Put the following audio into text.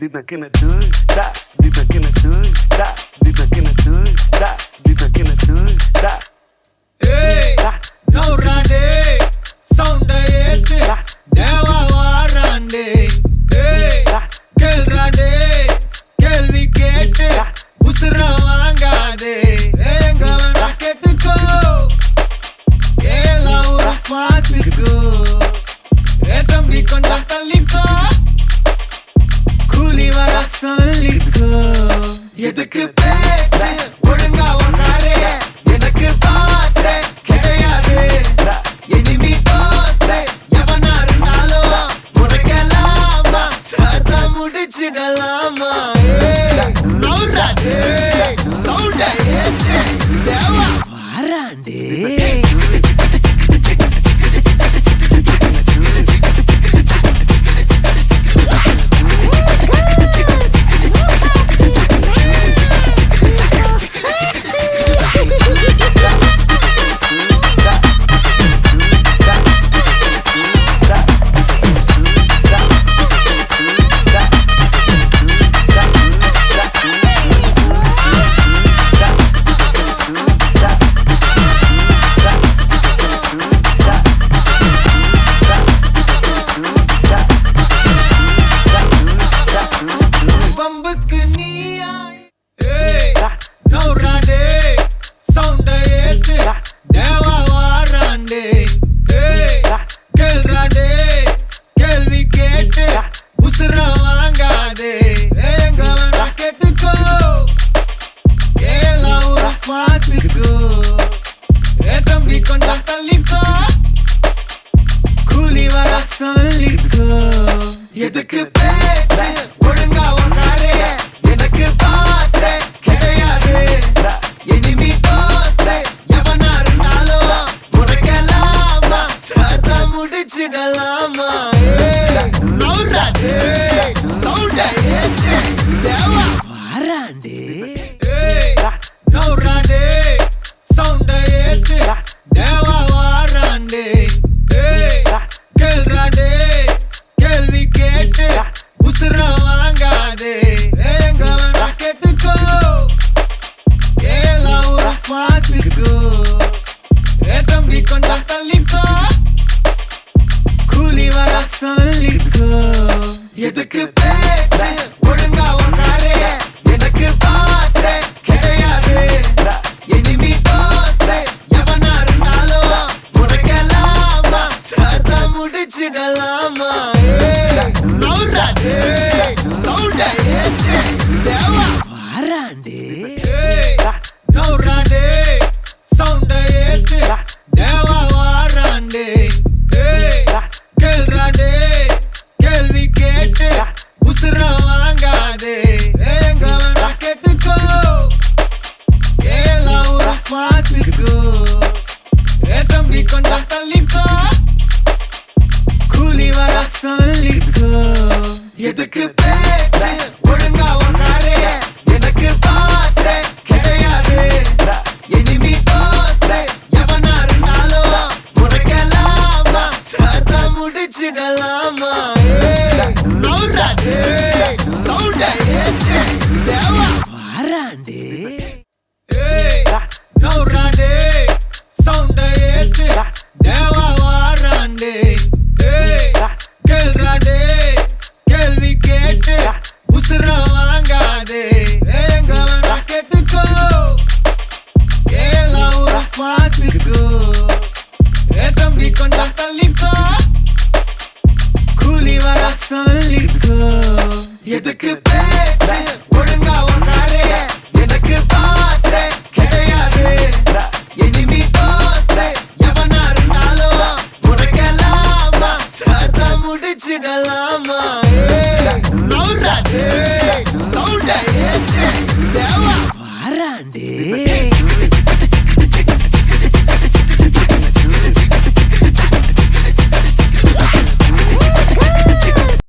deep back in the hood, da, deep back in the hood, da, deep back in the hood, da, deep back in the hood, da. Hey, no rande, sound ayete, deva warande. Hey, kel rande, kel wickete, usra wangade. Enga vana ketuko, ela ura paatiko. Etambi konja talliko, kuli vara solliko. Edukku pechu, olunga vakare, enakku paase kedaiyadu. Enemy doste, yavana irundhalum murakkalama, satha mudichidalama. Naurande, sound ayete, deva varande. பம்புக்கு நீயாய் ஏய் நௌராண்டே sound ஏத்து தேவா வாராண்டே ஏய் கேள்றாண்டே கேள்வி கேட்டு உசுர வாங்காதே எங்க வேணா கேட்டுக்கோ ஏலா ஊர பாத்துக்கோ ஏ தம்பி கொஞ்சம் தள்ளிக்கோ கூலி வர சொல்லிக்கோ எதுக்கு பேச்சு ஒழுங்கா உங்காரே எனக்கு பாசே கிடையாது எனிமி தோஸ்தே எவனா இருந்தாலும் முறைக்கலாமா சத்தா முடிச்சிடலாமா நௌராண்டே சவுண்ட் ஏத்து தேவா வாராண்டே நௌராண்டே சவுண்ட் ஏத்து தேவா வாராண்டே கேள்றாண்டே கேள்வி கேட்டு உசுர வாங்காதே எங்க வேணா கேட்டுக்கோ ஏலா ஊர பாத்துக்கோ ஏ தம்பி கொஞ்சம் தள்ளிக்கோ கூலி வர சொல்லிக்கோ எதுக்கு பேச்சு ஒழுங்கா உங்காரே எனக்கு பாசே கிடையாது எனிமி தோஸ்தே எவனா இருந்தாலும் முறைக்கலாமா சத்தா முடிச்சிடலாமா நௌராண்டே சவுண்ட் ஏத்து தேவா வாராண்டே நௌராண்டே சவுண்ட் ஏத்து தேவா வாராண்டே கேள்றாண்டே கேள்வி கேட்டு உசுர வாங்காதே எங்க வேணா கேட்டுக்கோ ஏலா ஊர பாத்துக்கோ ஏ தம்பி கொஞ்சம் தள்ளிக்கோ கூலி வர சொல்லிக்கோ எதுக்கு பேச்சு ஒழுங்கா உங்காரே எனக்கு பாசே கிடையாது எனிமி தோஸ்தே எவனா இருந்தாலும் முறைக்கலாமா சத்தா முடிச்சிடலாமா நௌராண்டே சவுண்ட் ஏத்து தேவா வாராண்டே நௌராண்டே சவுண்ட் ஏத்து தேவா வாராண்டே கேள்றாண்டே கேள்வி கேட்டு உசுர வாங்காதே எங்க வேணா கேட்டுக்கோ ஏலா ஊர பாத்துக்கோ ஏ தம்பி கொஞ்சம் தள்ளிக்கோ கூலி வர சொல்லிக்கோ எதுக்கு பேச்சு ஒழுங்கா உங்காரே எனக்கு பாசே கிடையாது எனிமி தோஸ்தே எவனா இருந்தாலும் முறைக்கலாமா சத்தா முடிச்சிடலாமா நௌராண்டே சவுண்ட் ஏத்து தேவா வாராண்டே